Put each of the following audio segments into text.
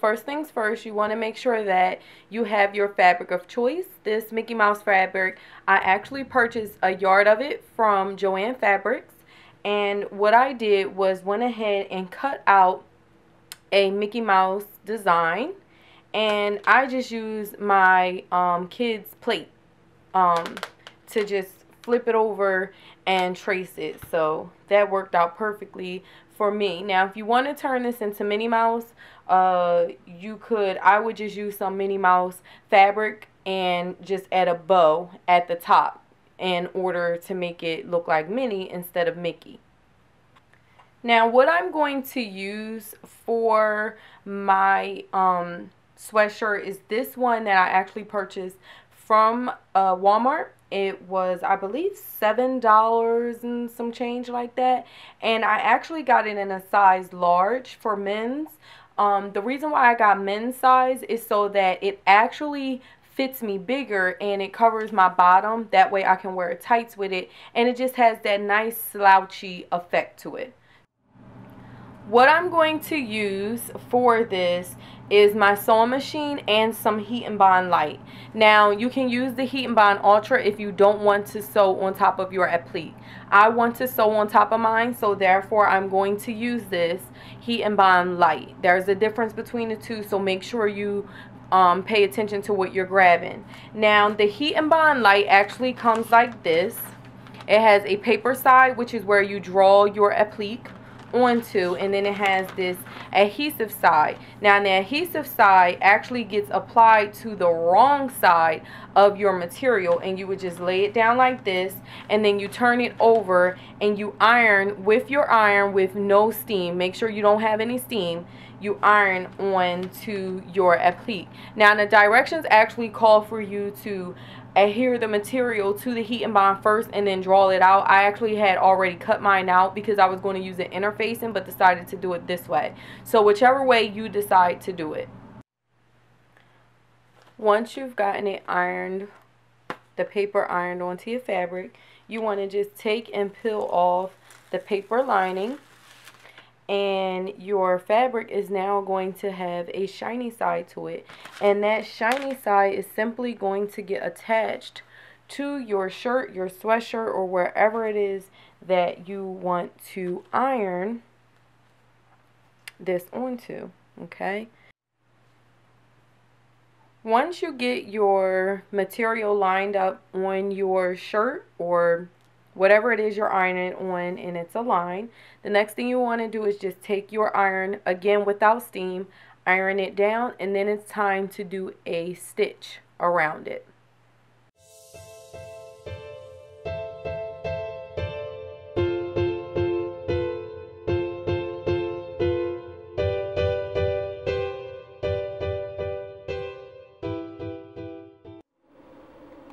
first things first, you want to make sure that you have your fabric of choice. This Mickey Mouse fabric, I actually purchased a yard of it from Joann Fabrics. And what I did was went ahead and cut out a Mickey Mouse design. And I just used my kids' plate to just flip it over and trace it. So that worked out perfectly for me. Now, if you want to turn this into Minnie Mouse, you could. I would just use some Minnie Mouse fabric and just add a bow at the top in order to make it look like Minnie instead of Mickey. Now, what I'm going to use for my sweatshirt is this one that I actually purchased from Walmart. It was, I believe, $7 and some change like that. And I actually got it in a size large for men's. The reason why I got men's size is so that it actually fits me bigger and it covers my bottom. That way I can wear tights with it. And it just has that nice slouchy effect to it. What I'm going to use for this is my sewing machine and some Heat and Bond Light. Now, you can use the Heat and Bond Ultra if you don't want to sew on top of your applique. I want to sew on top of mine, so therefore I'm going to use this Heat and Bond Light. There's a difference between the two, so make sure you pay attention to what you're grabbing. Now, the Heat and Bond Light actually comes like this. It has a paper side, which is where you draw your applique onto, and then it has this adhesive side. Now, the adhesive side actually gets applied to the wrong side of your material, and you would just lay it down like this, and then you turn it over and you iron with your iron with no steam. Make sure you don't have any steam. You iron onto your applique. Now, the directions actually call for you to adhere the material to the Heat and Bond first and then draw it out. I actually had already cut mine out because I was going to use it interfacing, but decided to do it this way. So whichever way you decide to do it. Once you've gotten it ironed, the paper ironed onto your fabric, you want to just take and peel off the paper lining. And your fabric is now going to have a shiny side to it. And that shiny side is simply going to get attached to your shirt, your sweatshirt, or wherever it is that you want to iron this onto, okay? Once you get your material lined up on your shirt or whatever it is you're ironing on and it's aligned, the next thing you want to do is just take your iron, again without steam, iron it down, and then it's time to do a stitch around it.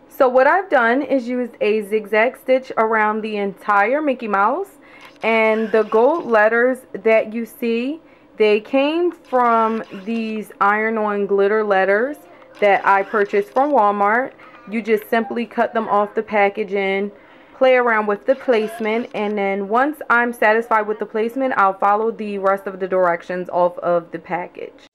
So what I've done is used a zigzag stitch around the entire Mickey Mouse, and the gold letters that you see, they came from these iron-on glitter letters that I purchased from Walmart. You just simply cut them off the packaging, play around with the placement, and then once I'm satisfied with the placement, I'll follow the rest of the directions off of the package.